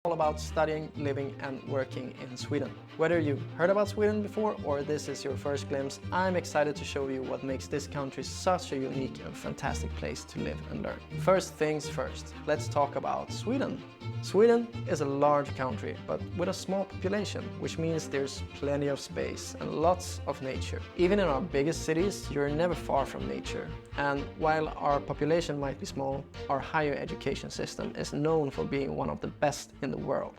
all about studying, living and working in Sweden. Whether you've heard about Sweden before or this is your first glimpse, I'm excited to show you what makes this country such a unique and fantastic place to live and learn. First things first, let's talk about Sweden. Sweden is a large country, but with a small population, which means there's plenty of space and lots of nature. Even in our biggest cities, you're never far from nature. And while our population might be small, our higher education system is known for being one of the best in the world.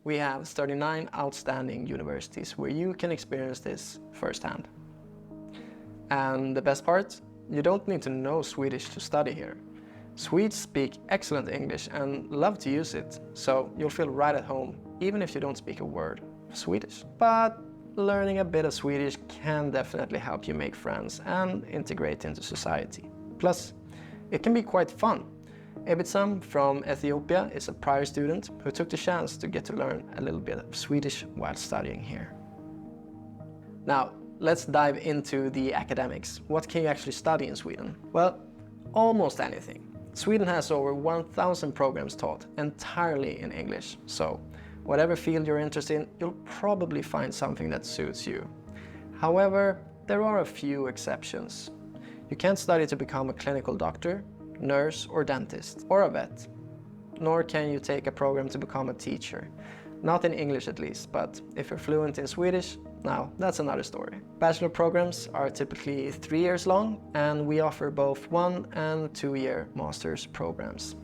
We have 39 outstanding universities where you can experience this firsthand. And the best part? You don't need to know Swedish to study here. Swedes speak excellent English and love to use it, so you'll feel right at home, even if you don't speak a word of Swedish. But learning a bit of Swedish can definitely help you make friends and integrate into society. Plus, it can be quite fun. Ebitsam from Ethiopia is a prior student who took the chance to get to learn a little bit of Swedish while studying here. Now, let's dive into the academics. What can you actually study in Sweden? Well, almost anything. Sweden has over 1,000 programs taught entirely in English, so whatever field you're interested in, you'll probably find something that suits you. However, there are a few exceptions. You can't study to become a clinical doctor, nurse or dentist, or a vet. Nor can you take a program to become a teacher. Not in English at least, but if you're fluent in Swedish, now that's another story. Bachelor programs are typically 3 years long, and we offer both 1- and 2-year master's programs.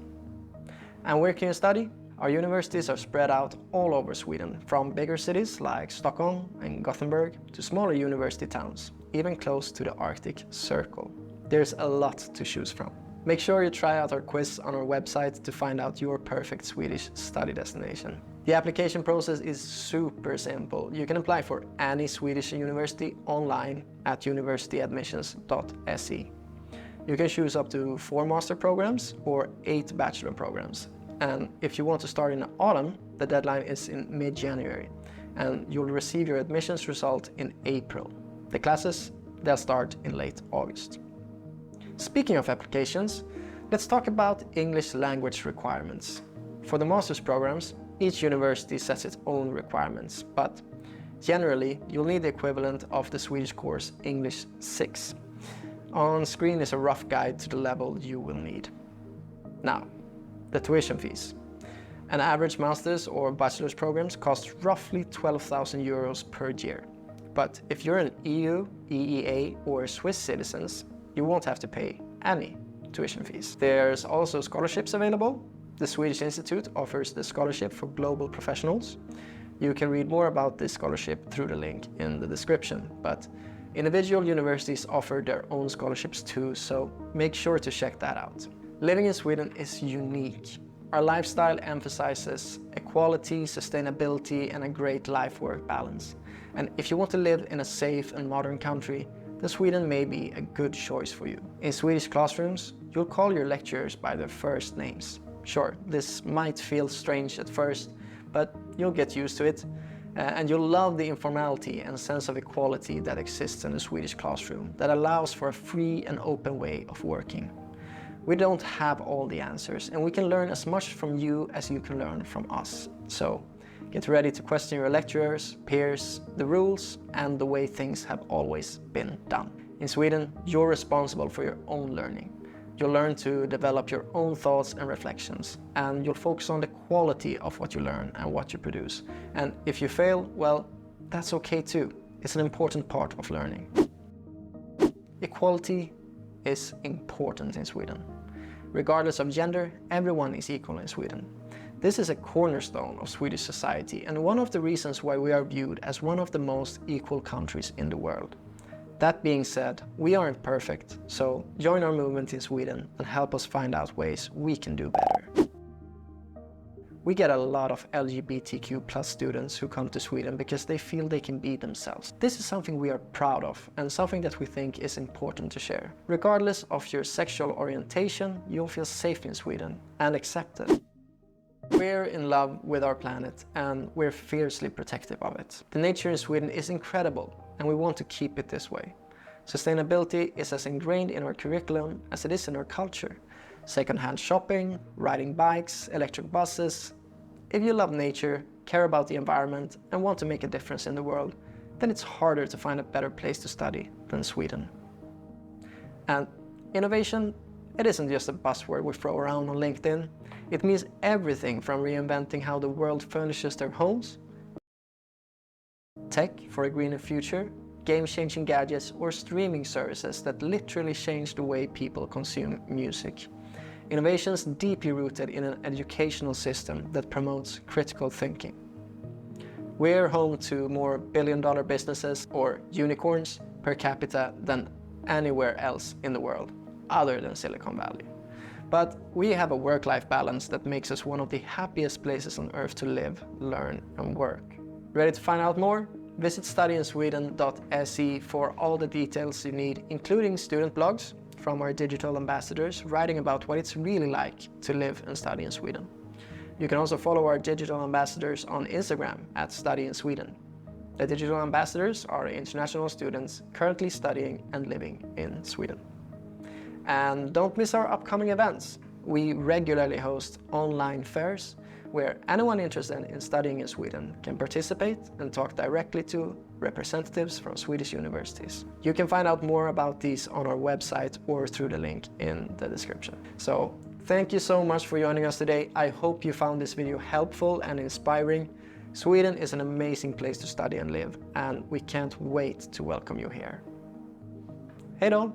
And where can you study? Our universities are spread out all over Sweden, from bigger cities like Stockholm and Gothenburg to smaller university towns, even close to the Arctic Circle. There's a lot to choose from. Make sure you try out our quiz on our website to find out your perfect Swedish study destination. The application process is super simple. You can apply for any Swedish university online at universityadmissions.se. You can choose up to 4 master programs or 8 bachelor programs. And if you want to start in the autumn, the deadline is in mid-January, and you'll receive your admissions result in April. The classes, they'll start in late August. Speaking of applications, let's talk about English language requirements. For the master's programs, each university sets its own requirements, but generally you'll need the equivalent of the Swedish course English 6. On screen is a rough guide to the level you will need. Now, the tuition fees. An average master's or bachelor's programs cost roughly 12,000 euros per year. But if you're an EU, EEA or Swiss citizens, you won't have to pay any tuition fees. There's also scholarships available. The Swedish Institute offers the scholarship for global professionals. You can read more about this scholarship through the link in the description, but individual universities offer their own scholarships too, so make sure to check that out. Living in Sweden is unique. Our lifestyle emphasizes equality, sustainability, and a great life-work balance. And if you want to live in a safe and modern country, then Sweden may be a good choice for you. In Swedish classrooms, you'll call your lecturers by their first names. Sure, this might feel strange at first, but you'll get used to it, and you'll love the informality and sense of equality that exists in the Swedish classroom that allows for a free and open way of working. We don't have all the answers, and we can learn as much from you as you can learn from us. So get ready to question your lecturers, peers, the rules, and the way things have always been done. In Sweden, you're responsible for your own learning. You'll learn to develop your own thoughts and reflections, and you'll focus on the quality of what you learn and what you produce. And if you fail, well, that's okay too. It's an important part of learning. Equality is important in Sweden. Regardless of gender, everyone is equal in Sweden. This is a cornerstone of Swedish society and one of the reasons why we are viewed as one of the most equal countries in the world. That being said, we aren't perfect, so join our movement in Sweden and help us find out ways we can do better. We get a lot of LGBTQ+ students who come to Sweden because they feel they can be themselves. This is something we are proud of and something that we think is important to share. Regardless of your sexual orientation, you'll feel safe in Sweden and accepted. We're in love with our planet and we're fiercely protective of it. The nature in Sweden is incredible and we want to keep it this way. Sustainability is as ingrained in our curriculum as it is in our culture. Second-hand shopping, riding bikes, electric buses, if you love nature, care about the environment, and want to make a difference in the world, then it's harder to find a better place to study than Sweden. And innovation, it isn't just a buzzword we throw around on LinkedIn. It means everything from reinventing how the world furnishes their homes, tech for a greener future, game-changing gadgets, or streaming services that literally change the way people consume music. Innovations deeply rooted in an educational system that promotes critical thinking. We're home to more billion-dollar businesses or unicorns per capita than anywhere else in the world, other than Silicon Valley. But we have a work-life balance that makes us one of the happiest places on earth to live, learn, and work. Ready to find out more? Visit studyinsweden.se for all the details you need, including student blogs from our digital ambassadors writing about what it's really like to live and study in Sweden. You can also follow our digital ambassadors on Instagram at @studyinsweden. The digital ambassadors are international students currently studying and living in Sweden. And don't miss our upcoming events. We regularly host online fairs where anyone interested in studying in Sweden can participate and talk directly to representatives from Swedish universities. You can find out more about these on our website or through the link in the description. So thank you so much for joining us today. I hope you found this video helpful and inspiring. Sweden is an amazing place to study and live, and we can't wait to welcome you here. Hej då!